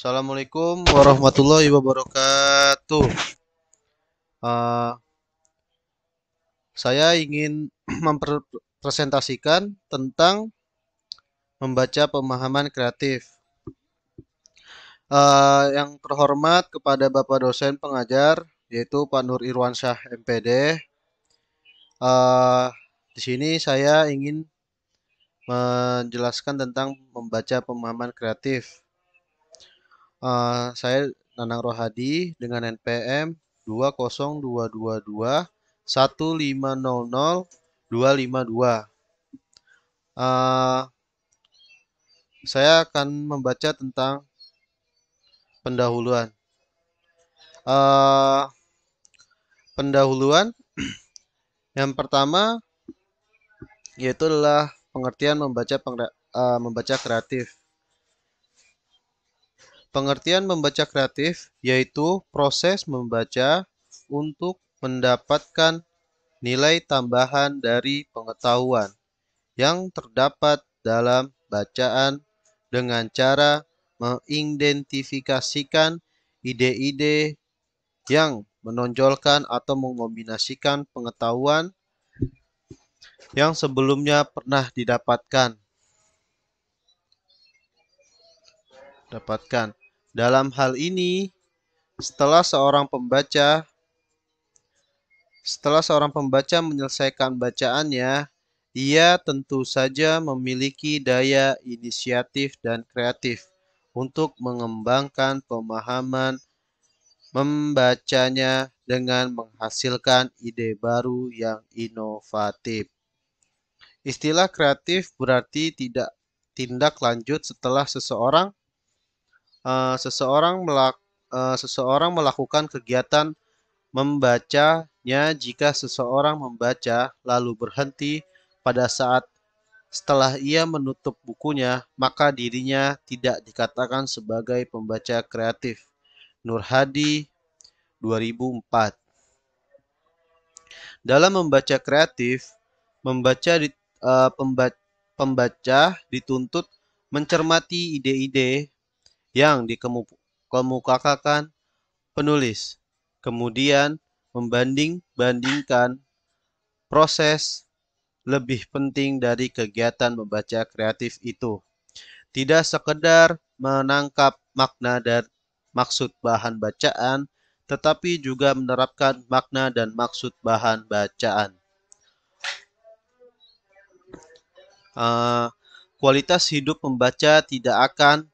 Assalamualaikum warahmatullahi wabarakatuh. Eh, saya ingin mempresentasikan tentang membaca pemahaman kreatif. Yang terhormat kepada Bapak dosen pengajar, yaitu Pak Nur Irwansyah MPD. Di sini saya ingin menjelaskan tentang membaca pemahaman kreatif. Saya Nanang Rohadi dengan NPM 20222 1500252. Eh, saya akan membaca tentang pendahuluan. Eh, pendahuluan yang pertama yaitu adalah pengertian membaca kreatif. Pengertian membaca kreatif yaitu proses membaca untuk mendapatkan nilai tambahan dari pengetahuan yang terdapat dalam bacaan dengan cara mengidentifikasikan ide-ide yang menonjolkan atau mengombinasikan pengetahuan yang sebelumnya pernah didapatkan. Dalam hal ini, setelah seorang pembaca menyelesaikan bacaannya, ia tentu saja memiliki daya inisiatif dan kreatif untuk mengembangkan pemahaman membacanya dengan menghasilkan ide baru yang inovatif. Istilah kreatif berarti tindak lanjut setelah seseorang melakukan kegiatan membacanya. Jika seseorang membaca lalu berhenti pada saat setelah ia menutup bukunya, maka dirinya tidak dikatakan sebagai pembaca kreatif. Nur Hadi 2004. Dalam membaca kreatif, membaca di, eh, pemba- pembaca dituntut mencermati ide-ide yang dikemukakan penulis, kemudian membanding-bandingkan proses lebih penting dari kegiatan membaca kreatif itu. Tidak sekedar menangkap makna dan maksud bahan bacaan, tetapi juga menerapkan makna dan maksud bahan bacaan. Kualitas hidup pembaca tidak akan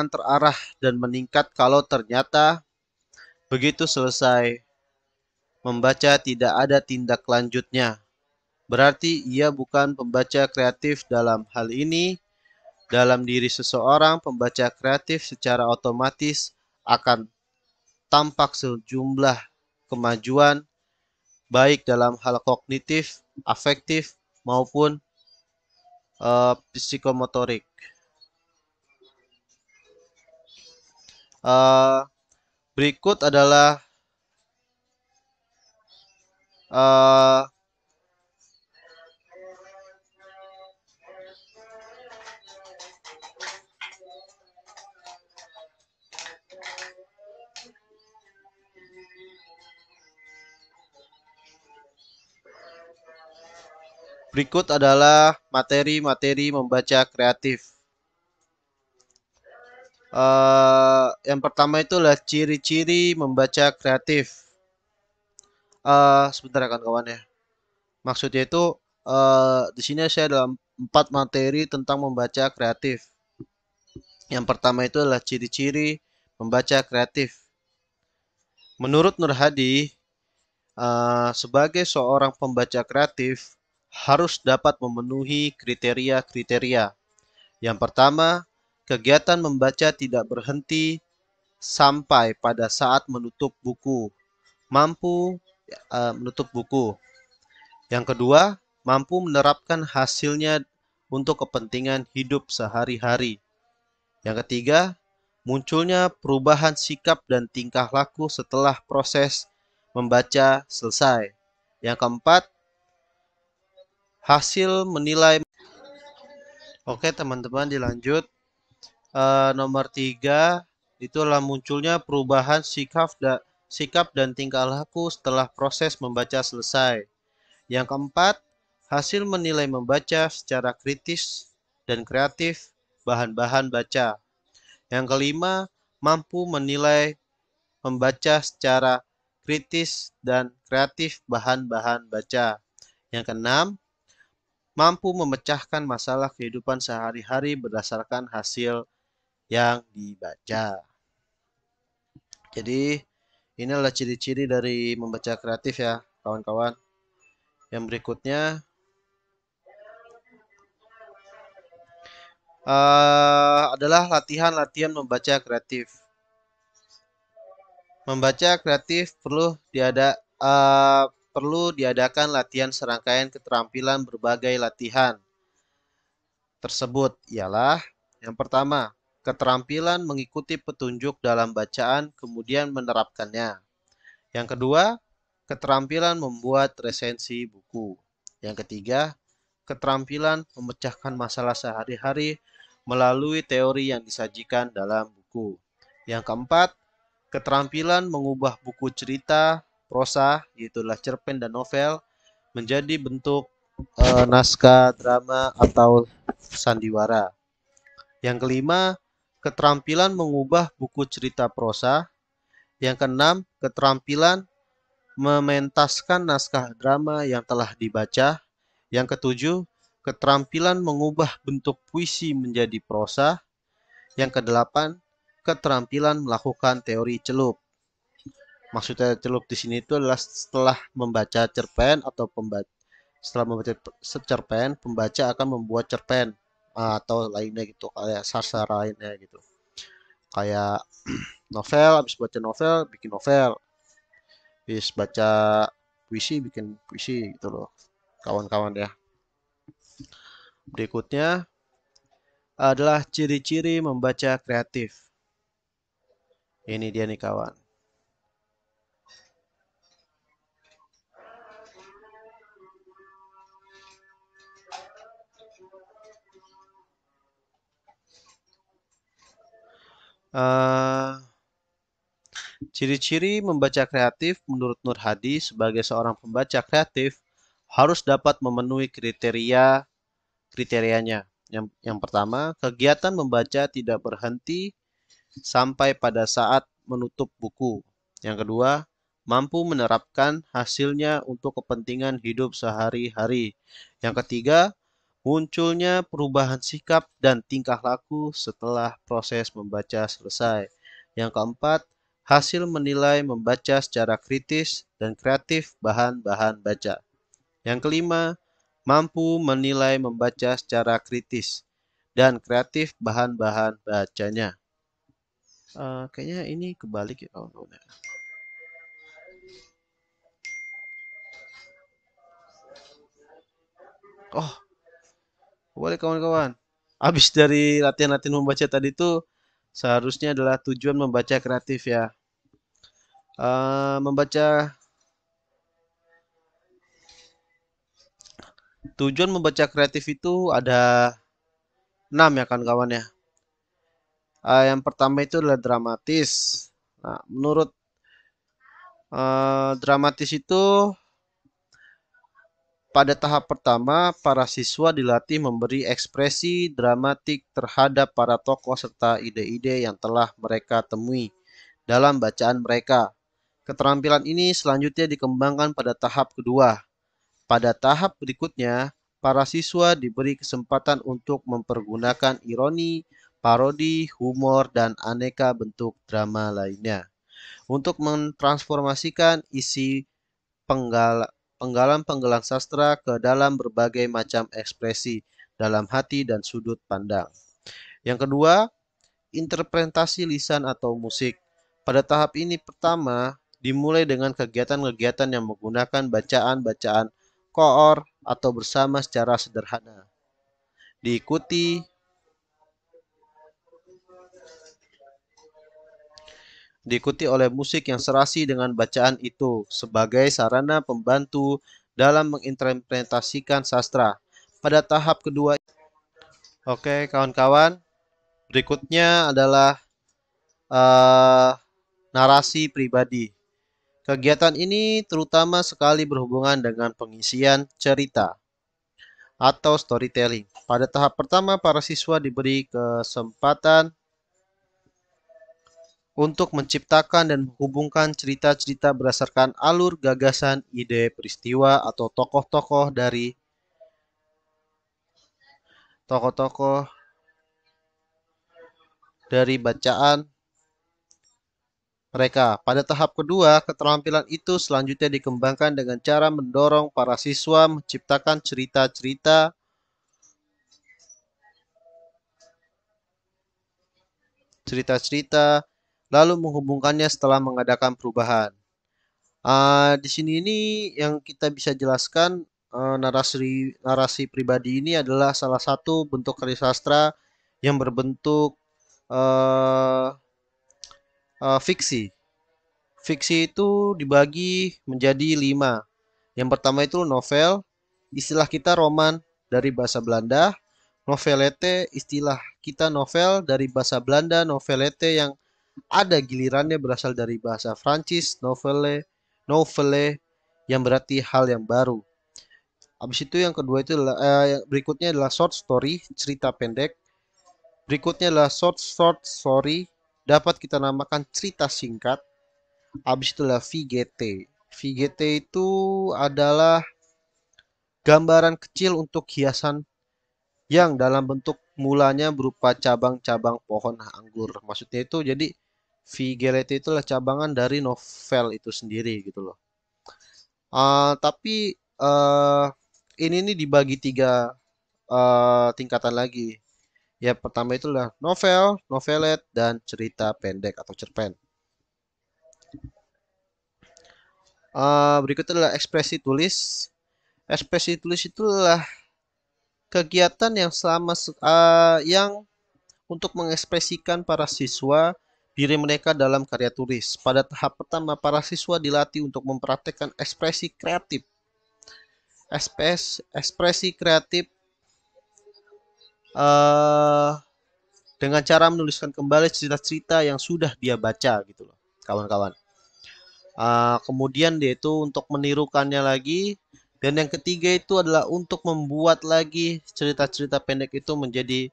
terarah dan meningkat kalau ternyata begitu selesai membaca tidak ada tindak lanjutnya. Berarti ia bukan pembaca kreatif. Dalam hal ini, dalam diri seseorang, pembaca kreatif secara otomatis akan tampak sejumlah kemajuan baik dalam hal kognitif, afektif, maupun psikomotorik. Berikut adalah materi-materi membaca kreatif. Yang pertama itu adalah ciri-ciri membaca kreatif. Sebentar ya kawan-kawan ya. Maksudnya itu di sini saya dalam 4 materi tentang membaca kreatif. Yang pertama itu adalah ciri-ciri membaca kreatif. Menurut Nur Hadi, sebagai seorang pembaca kreatif harus dapat memenuhi kriteria-kriteria. Yang pertama, kegiatan membaca tidak berhenti sampai pada saat menutup buku. Mampu menutup buku. Yang kedua, mampu menerapkan hasilnya untuk kepentingan hidup sehari-hari. Yang ketiga, munculnya perubahan sikap dan tingkah laku setelah proses membaca selesai. Yang keempat, hasil menilai. Oke teman-teman, dilanjut. Nomor 3, itulah munculnya perubahan sikap dan tingkah laku setelah proses membaca selesai. Yang keempat, hasil menilai membaca secara kritis dan kreatif bahan-bahan baca. Yang kelima, mampu menilai membaca secara kritis dan kreatif bahan-bahan baca. Yang keenam, mampu memecahkan masalah kehidupan sehari-hari berdasarkan hasil yang dibaca. Jadi, inilah ciri-ciri dari membaca kreatif ya, kawan-kawan. Yang berikutnya adalah latihan-latihan membaca kreatif. Membaca kreatif perlu diadakan latihan serangkaian keterampilan berbagai latihan tersebut ialah yang pertama, keterampilan mengikuti petunjuk dalam bacaan kemudian menerapkannya. Yang kedua, keterampilan membuat resensi buku. Yang ketiga, keterampilan memecahkan masalah sehari-hari melalui teori yang disajikan dalam buku. Yang keempat, keterampilan mengubah buku cerita, prosa, yaitulah cerpen dan novel, menjadi bentuk naskah, drama, atau sandiwara. Yang kelima, keterampilan mengubah buku cerita prosa. Yang keenam, keterampilan mementaskan naskah drama yang telah dibaca. Yang ketujuh, keterampilan mengubah bentuk puisi menjadi prosa. Yang kedelapan, keterampilan melakukan teori celup. Maksudnya celup di sini itu adalah setelah membaca cerpen atau pembaca akan membuat cerpen atau lainnya gitu, kayak sastra lainnya gitu. Kayak novel, habis baca novel bikin novel, habis baca puisi bikin puisi gitu loh, kawan-kawan ya. Berikutnya adalah ciri-ciri membaca kreatif. Ini dia nih kawan. Ciri-ciri membaca kreatif menurut Nur Hadi sebagai seorang pembaca kreatif harus dapat memenuhi kriterianya. Yang pertama, kegiatan membaca tidak berhenti sampai pada saat menutup buku. Yang kedua, mampu menerapkan hasilnya untuk kepentingan hidup sehari-hari. Yang ketiga, munculnya perubahan sikap dan tingkah laku setelah proses membaca selesai. Yang keempat, hasil menilai membaca secara kritis dan kreatif bahan-bahan baca. Yang kelima, mampu menilai membaca secara kritis dan kreatif bahan-bahan bacanya. Kayaknya ini kebalik ya kawan-kawan. Oh, boleh kawan-kawan. Habis dari latihan-latihan membaca tadi itu seharusnya adalah tujuan membaca kreatif ya. Tujuan membaca kreatif itu ada 6 ya kawan-kawan ya. Yang pertama itu adalah dramatis. Nah, menurut dramatis itu pada tahap pertama, para siswa dilatih memberi ekspresi dramatik terhadap para tokoh serta ide-ide yang telah mereka temui dalam bacaan mereka. Keterampilan ini selanjutnya dikembangkan pada tahap kedua. Pada tahap berikutnya, para siswa diberi kesempatan untuk mempergunakan ironi, parodi, humor, dan aneka bentuk drama lainnya untuk mentransformasikan isi penggalan-penggalan sastra ke dalam berbagai macam ekspresi dalam hati dan sudut pandang. Yang kedua, interpretasi lisan atau musik. Pada tahap ini pertama dimulai dengan kegiatan-kegiatan yang menggunakan bacaan-bacaan koor atau bersama secara sederhana. Diikuti oleh musik yang serasi dengan bacaan itu sebagai sarana pembantu dalam menginterpretasikan sastra. Pada tahap kedua, oke kawan-kawan, Berikutnya adalah eh, narasi pribadi. Kegiatan ini terutama sekali berhubungan dengan pengisian cerita atau storytelling. Pada tahap pertama, para siswa diberi kesempatan untuk menciptakan dan menghubungkan cerita-cerita berdasarkan alur gagasan, ide, peristiwa, atau tokoh-tokoh dari bacaan mereka. Pada tahap kedua, keterampilan itu selanjutnya dikembangkan dengan cara mendorong para siswa menciptakan cerita-cerita, lalu menghubungkannya setelah mengadakan perubahan. Di sini ini yang kita bisa jelaskan, narasi narasi pribadi ini adalah salah satu bentuk karya sastra yang berbentuk eh, fiksi. Fiksi itu dibagi menjadi 5. Yang pertama itu novel, istilah kita roman dari bahasa Belanda. Novelette, istilah kita novel dari bahasa Belanda. Novelette yang ada gilirannya berasal dari bahasa Prancis, novelle yang berarti hal yang baru. Habis itu yang kedua itu adalah, berikutnya adalah short story, cerita pendek. Berikutnya adalah short story, dapat kita namakan cerita singkat. Habis itu adalah VGT. VGT itu adalah gambaran kecil untuk hiasan yang dalam bentuk mulanya berupa cabang-cabang pohon anggur. Maksudnya itu jadi VGT itu adalah cabangan dari novel itu sendiri gitu loh. Tapi uh, ini nih dibagi 3 tingkatan lagi. Ya pertama itu adalah novel, novelet, dan cerita pendek atau cerpen. Berikutnya adalah ekspresi tulis. Ekspresi tulis itulah kegiatan yang yang untuk mengekspresikan para siswa diri mereka dalam karya tulis. Pada tahap pertama, para siswa dilatih untuk mempraktekkan ekspresi kreatif. Ekspresi kreatif uh, dengan cara menuliskan kembali cerita-cerita yang sudah dia baca gitu loh, kawan-kawan. Kemudian dia itu untuk menirukannya lagi. Dan yang ketiga itu adalah untuk membuat lagi cerita-cerita pendek itu menjadi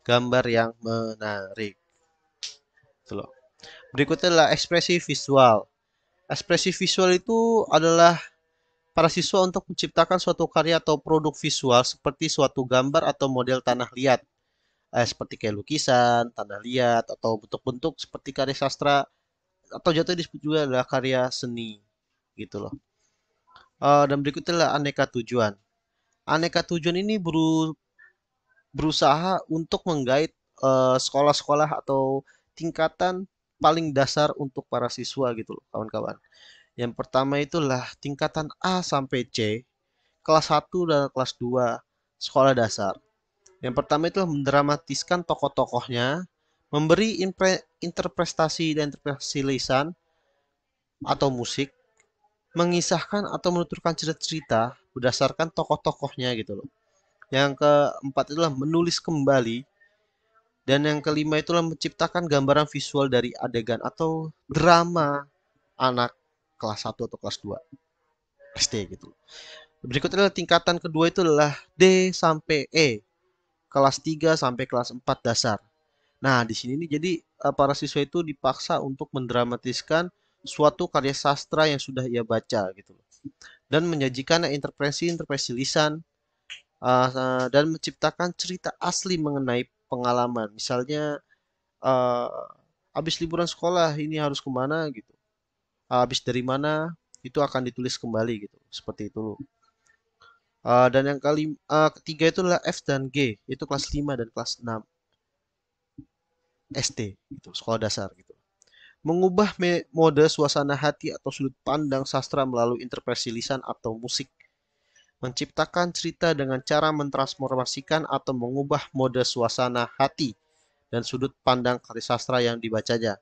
gambar yang menarik. Gitu loh. Berikutnya adalah ekspresi visual. Ekspresi visual itu adalah para siswa untuk menciptakan suatu karya atau produk visual seperti suatu gambar atau model tanah liat. Seperti kayak lukisan, tanah liat, atau bentuk-bentuk seperti karya sastra, atau jatuh disebut juga adalah karya seni. Gitu loh. Dan berikutnya adalah aneka tujuan. Aneka tujuan ini berusaha untuk menggait sekolah-sekolah atau tingkatan paling dasar untuk para siswa gitu loh, kawan-kawan. Yang pertama itulah tingkatan A sampai C, kelas 1 dan kelas 2 sekolah dasar. Yang pertama itu mendramatiskan tokoh-tokohnya, memberi interpretasi dan interpretasi lisan atau musik, mengisahkan atau menuturkan cerita-cerita berdasarkan tokoh-tokohnya gitu loh. Yang keempat itulah menulis kembali. Dan yang kelima itulah menciptakan gambaran visual dari adegan atau drama anak kelas 1 atau kelas 2 SD gitu. Berikutnya adalah tingkatan kedua itu adalah D sampai E, kelas 3 sampai kelas 4 dasar. Nah, di sini nih jadi para siswa itu dipaksa untuk mendramatiskan suatu karya sastra yang sudah ia baca gitu loh. Dan menyajikan interpretasi lisan dan menciptakan cerita asli mengenai pengalaman. Misalnya uh, habis liburan sekolah ini harus kemana gitu. Habis dari mana itu akan ditulis kembali gitu. Seperti itu. Dan yang ketiga itu adalah F dan G, itu kelas 5 dan kelas 6 SD gitu, sekolah dasar gitu. Mengubah mode suasana hati atau sudut pandang sastra melalui interpretasi lisan atau musik. Menciptakan cerita dengan cara mentransformasikan atau mengubah mode suasana hati dan sudut pandang karya sastra yang dibacanya.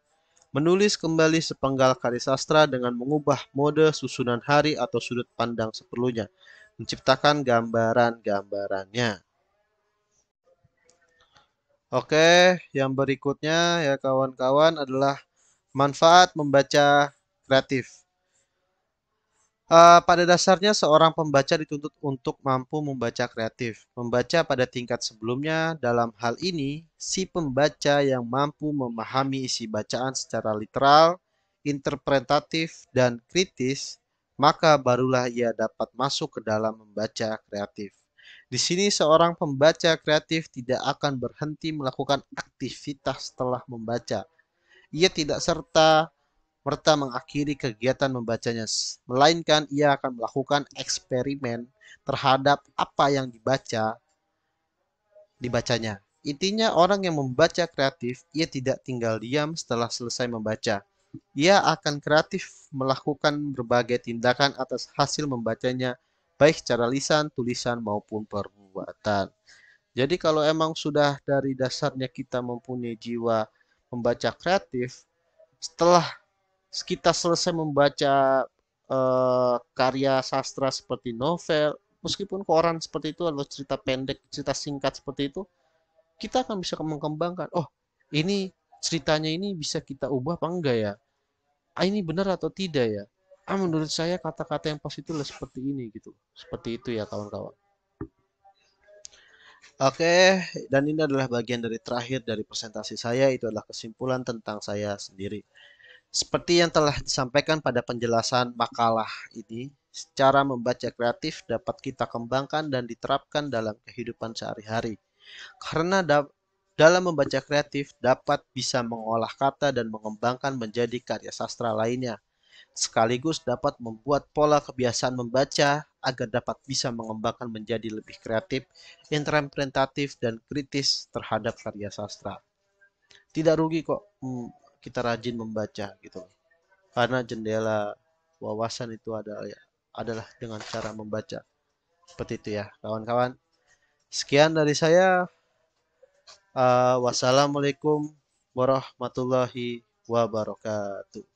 Menulis kembali sepenggal karya sastra dengan mengubah mode susunan hari atau sudut pandang seperlunya. Menciptakan gambaran-gambarannya. Oke, yang berikutnya ya kawan-kawan adalah manfaat membaca kreatif. Pada dasarnya seorang pembaca dituntut untuk mampu membaca kreatif. Membaca pada tingkat sebelumnya, dalam hal ini, si pembaca yang mampu memahami isi bacaan secara literal, interpretatif, dan kritis, maka barulah ia dapat masuk ke dalam membaca kreatif. Di sini seorang pembaca kreatif tidak akan berhenti melakukan aktivitas setelah membaca. Ia tidak merta mengakhiri kegiatan membacanya, melainkan ia akan melakukan eksperimen terhadap apa yang dibacanya. Intinya orang yang membaca kreatif, ia tidak tinggal diam setelah selesai membaca. Ia akan kreatif melakukan berbagai tindakan atas hasil membacanya, baik secara lisan, tulisan, maupun perbuatan. Jadi kalau emang sudah dari dasarnya kita mempunyai jiwa membaca kreatif, setelah kita selesai membaca karya sastra seperti novel, meskipun koran seperti itu atau cerita pendek, cerita singkat seperti itu, kita akan bisa mengembangkan. Oh, ini ceritanya ini bisa kita ubah apa enggak ya? Ah, ini benar atau tidak ya? Ah, menurut saya kata-kata yang pas itu adalah seperti ini gitu. Seperti itu ya kawan-kawan. Oke, dan ini adalah bagian dari terakhir dari presentasi saya. Itu adalah kesimpulan tentang saya sendiri. Seperti yang telah disampaikan pada penjelasan makalah ini, cara membaca kreatif dapat kita kembangkan dan diterapkan dalam kehidupan sehari-hari. Karena dalam membaca kreatif dapat bisa mengolah kata dan mengembangkan menjadi karya sastra lainnya, sekaligus dapat membuat pola kebiasaan membaca agar dapat bisa mengembangkan menjadi lebih kreatif, interpretatif, dan kritis terhadap karya sastra. Tidak rugi kok kita rajin membaca gitu. Karena jendela wawasan itu adalah dengan cara membaca. Seperti itu ya, kawan-kawan. Sekian dari saya. Wassalamualaikum warahmatullahi wabarakatuh.